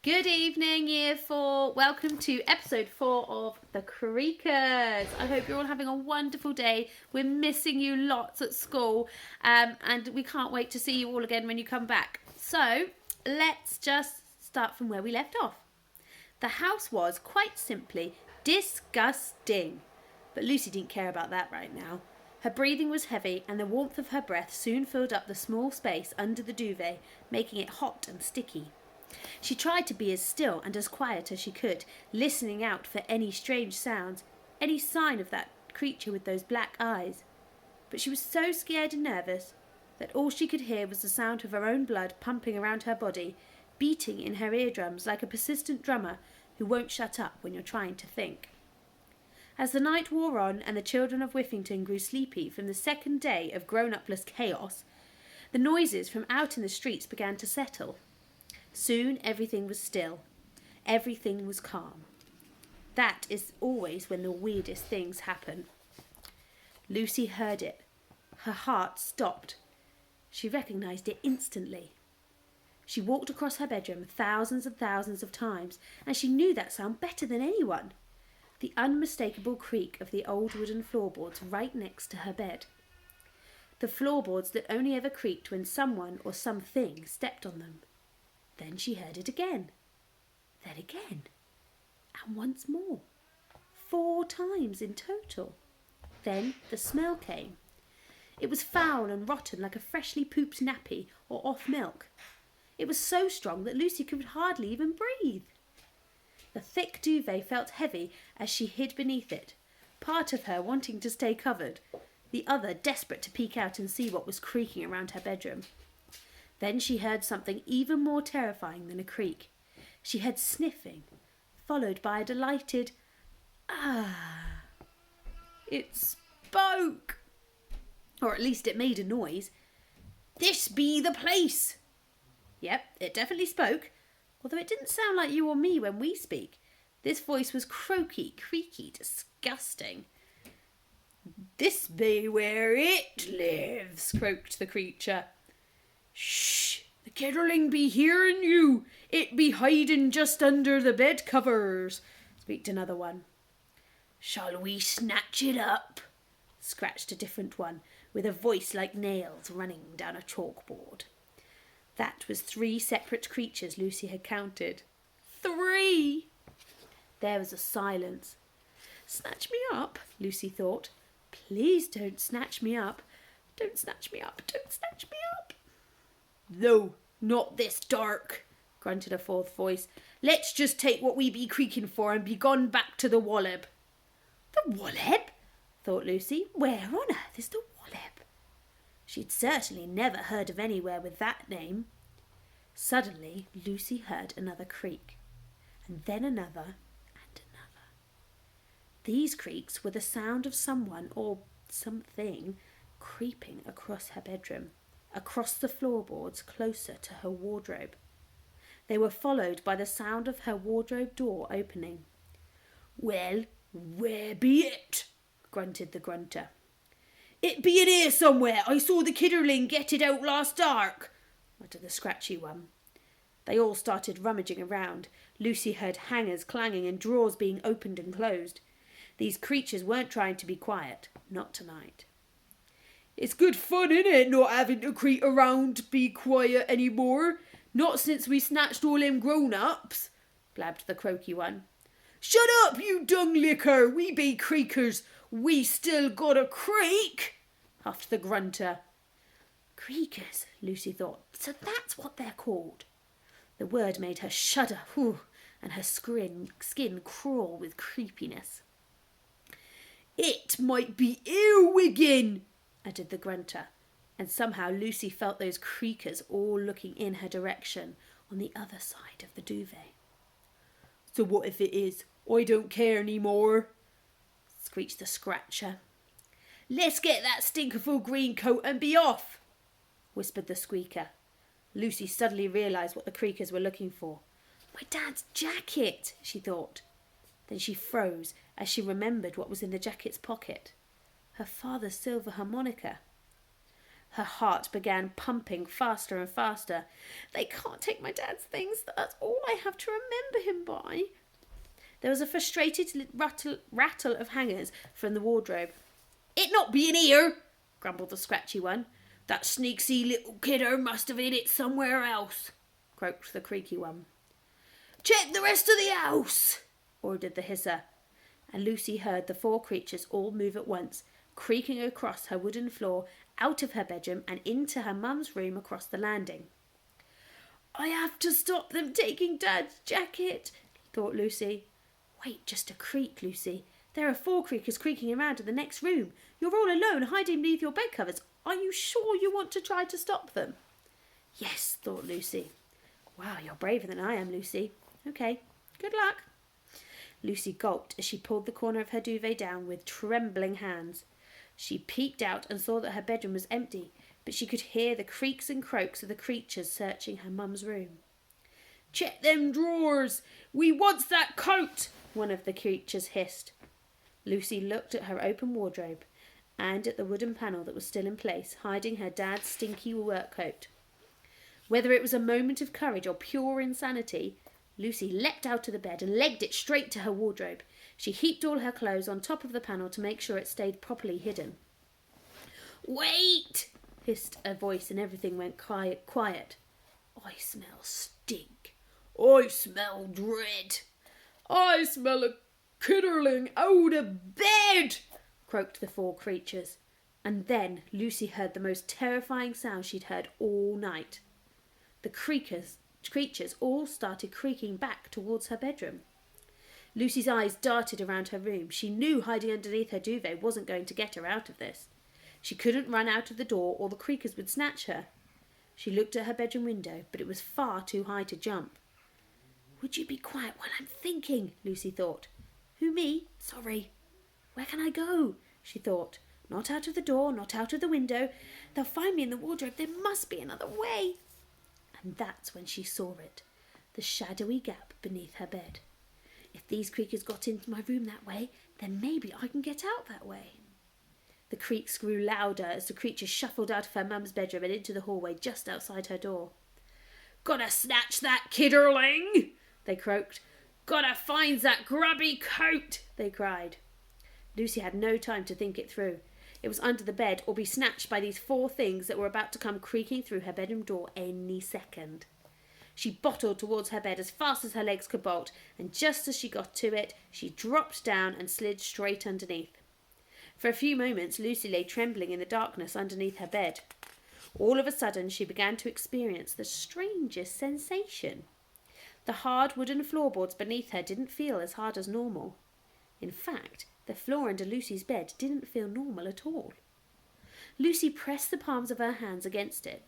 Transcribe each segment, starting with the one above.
Good evening, Year 4. Welcome to episode 4 of The Creakers. I hope you're all having a wonderful day. We're missing you lots at school, and we can't wait to see you all again when you come back. So, let's just start from where we left off. The house was, quite simply, disgusting. But Lucy didn't care about that right now. Her breathing was heavy, and the warmth of her breath soon filled up the small space under the duvet, making it hot and sticky. She tried to be as still and as quiet as she could, listening out for any strange sounds, any sign of that creature with those black eyes. But she was so scared and nervous that all she could hear was the sound of her own blood pumping around her body, beating in her eardrums like a persistent drummer who won't shut up when you're trying to think. As the night wore on and the children of Whiffington grew sleepy from the second day of grown-upless chaos, the noises from out in the streets began to settle. Soon everything was still. Everything was calm. That is always when the weirdest things happen. Lucy heard it. Her heart stopped. She recognised it instantly. She walked across her bedroom thousands and thousands of times, and she knew that sound better than anyone. The unmistakable creak of the old wooden floorboards right next to her bed. The floorboards that only ever creaked when someone or something stepped on them. Then she heard it again. Then again. And once more. 4 times in total. Then the smell came. It was foul and rotten like a freshly pooped nappy or off milk. It was so strong that Lucy could hardly even breathe. The thick duvet felt heavy as she hid beneath it, part of her wanting to stay covered, the other desperate to peek out and see what was creaking around her bedroom. Then she heard something even more terrifying than a creak. She heard sniffing, followed by a delighted, "Ah!" It spoke! Or at least it made a noise. "This be the place!" Yep, it definitely spoke, although it didn't sound like you or me when we speak. This voice was croaky, creaky, disgusting. "This be where it lives," croaked the creature. "Shh! The kitterling be hearing you. It be hiding just under the bed covers," squeaked another one. "Shall we snatch it up?" scratched a different one, with a voice like nails running down a chalkboard. That was 3 separate creatures Lucy had counted. 3! There was a silence. "Snatch me up," Lucy thought. "Please don't snatch me up. Don't snatch me up. Don't snatch me up." "No, not this dark," grunted a 4th voice. "Let's just take what we be creaking for and be gone back to the Wallop." "The Wallop?" thought Lucy. "Where on earth is the Wallop?" She'd certainly never heard of anywhere with that name. Suddenly Lucy heard another creak, and then another and another. These creaks were the sound of someone or something creeping across her bedroom, across the floorboards closer to her wardrobe. They were followed by the sound of her wardrobe door opening. "Well, where be it?" grunted the grunter. "It be in here somewhere. I saw the kidderling get it out last dark," muttered the scratchy one. They all started rummaging around. Lucy heard hangers clanging and drawers being opened and closed. These creatures weren't trying to be quiet. Not tonight. "It's good fun, innit, not having to creep around to be quiet any more. Not since we snatched all them grown-ups," blabbed the croaky one. "Shut up, you dung licker. We be creakers. We still got a creak," huffed the grunter. Creakers, Lucy thought. So that's what they're called. The word made her shudder, and her skin crawl with creepiness. "It might be earwigging," added the grunter, and somehow Lucy felt those creakers all looking in her direction on the other side of the duvet. "So what if it is? I don't care any more," screeched the scratcher. "Let's get that stinkerful green coat and be off," whispered the squeaker. Lucy suddenly realised what the creakers were looking for. "My dad's jacket," she thought. Then she froze as she remembered what was in the jacket's pocket. Her father's silver harmonica. Her heart began pumping faster and faster. "They can't take my dad's things. That's all I have to remember him by. There was a frustrated rattle of hangers from the wardrobe. "It not being here," grumbled the scratchy one. "That sneaky little kidder must have hid it somewhere else," croaked the creaky one. "Check the rest of the house," ordered the hisser, and Lucy heard the 4 creatures all move at once, creaking across her wooden floor, out of her bedroom and into her mum's room across the landing. "I have to stop them taking Dad's jacket," thought Lucy. "Wait just a creak, Lucy. There are 4 creakers creaking around in the next room. You're all alone, hiding beneath your bed covers. Are you sure you want to try to stop them?" "Yes," thought Lucy. "Wow, you're braver than I am, Lucy. Okay, good luck." Lucy gulped as she pulled the corner of her duvet down with trembling hands. She peeked out and saw that her bedroom was empty, but she could hear the creaks and croaks of the creatures searching her mum's room. "Check them drawers! We wants that coat!" one of the creatures hissed. Lucy looked at her open wardrobe and at the wooden panel that was still in place, hiding her dad's stinky work coat. Whether it was a moment of courage or pure insanity, Lucy leapt out of the bed and legged it straight to her wardrobe. She heaped all her clothes on top of the panel to make sure it stayed properly hidden. "Wait!" hissed a voice, and everything went quiet. "I smell stink. I smell dread. I smell a kidderling out of bed," croaked the 4 creatures. And then Lucy heard the most terrifying sound she'd heard all night. The creatures all started creaking back towards her bedroom. Lucy's eyes darted around her room. She knew hiding underneath her duvet wasn't going to get her out of this. She couldn't run out of the door or the creakers would snatch her. She looked at her bedroom window, but it was far too high to jump. "Would you be quiet while I'm thinking?" Lucy thought. "Who, me? Sorry. Where can I go?" she thought. "Not out of the door, not out of the window. They'll find me in the wardrobe. There must be another way." And that's when she saw it, the shadowy gap beneath her bed. "If these creakers got into my room that way, then maybe I can get out that way." The creaks grew louder as the creature shuffled out of her mum's bedroom and into the hallway just outside her door. "Gotta snatch that kidderling!" they croaked. "Gotta find that grubby coat!" they cried. Lucy had no time to think it through. It was under the bed or be snatched by these 4 things that were about to come creaking through her bedroom door any second. She bottled towards her bed as fast as her legs could bolt, and just as she got to it, she dropped down and slid straight underneath. For a few moments, Lucy lay trembling in the darkness underneath her bed. All of a sudden, she began to experience the strangest sensation. The hard wooden floorboards beneath her didn't feel as hard as normal. In fact, the floor under Lucy's bed didn't feel normal at all. Lucy pressed the palms of her hands against it.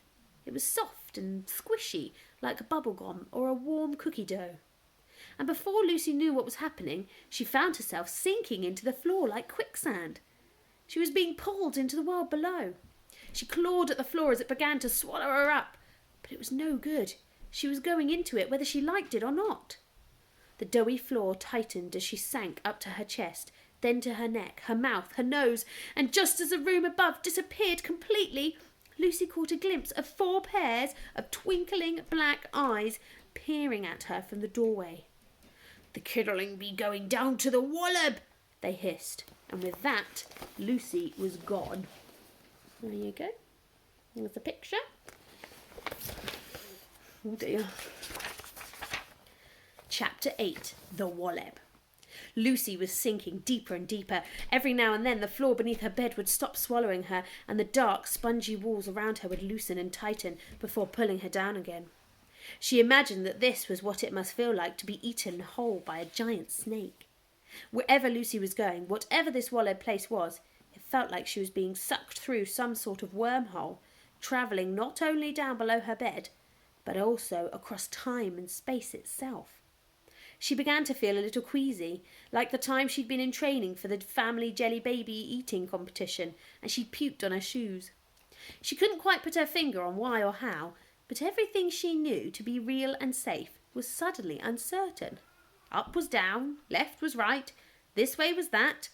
It was soft and squishy, like bubblegum or a warm cookie dough. And before Lucy knew what was happening, she found herself sinking into the floor like quicksand. She was being pulled into the world below. She clawed at the floor as it began to swallow her up, but it was no good. She was going into it whether she liked it or not. The doughy floor tightened as she sank up to her chest, then to her neck, her mouth, her nose, and just as the room above disappeared completely, Lucy caught a glimpse of 4 pairs of twinkling black eyes peering at her from the doorway. "The kidderling be going down to the wallop," they hissed, and with that, Lucy was gone. There you go. There's the picture. Oh dear. Chapter 8. The Wallop. Lucy was sinking deeper and deeper. Every now and then the floor beneath her bed would stop swallowing her, and the dark, spongy walls around her would loosen and tighten before pulling her down again. She imagined that this was what it must feel like to be eaten whole by a giant snake. Wherever Lucy was going, whatever this wallowed place was, it felt like she was being sucked through some sort of wormhole, travelling not only down below her bed, but also across time and space itself. She began to feel a little queasy, like the time she'd been in training for the family jelly baby eating competition, and she'd puked on her shoes. She couldn't quite put her finger on why or how, but everything she knew to be real and safe was suddenly uncertain. Up was down, left was right, this way was that.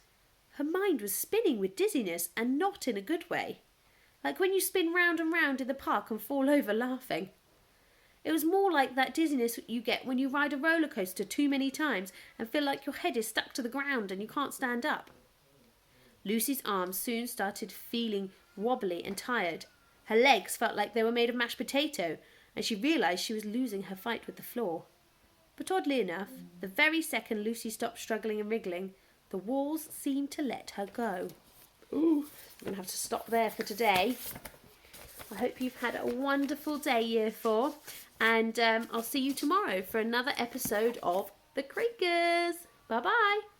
Her mind was spinning with dizziness, and not in a good way, like when you spin round and round in the park and fall over laughing. It was more like that dizziness you get when you ride a roller coaster too many times and feel like your head is stuck to the ground and you can't stand up. Lucy's arms soon started feeling wobbly and tired. Her legs felt like they were made of mashed potato, and she realised she was losing her fight with the floor. But oddly enough, the very second Lucy stopped struggling and wriggling, the walls seemed to let her go. Ooh, I'm going to have to stop there for today. I hope you've had a wonderful day, Year 4, and I'll see you tomorrow for another episode of The Creakers. Bye-bye.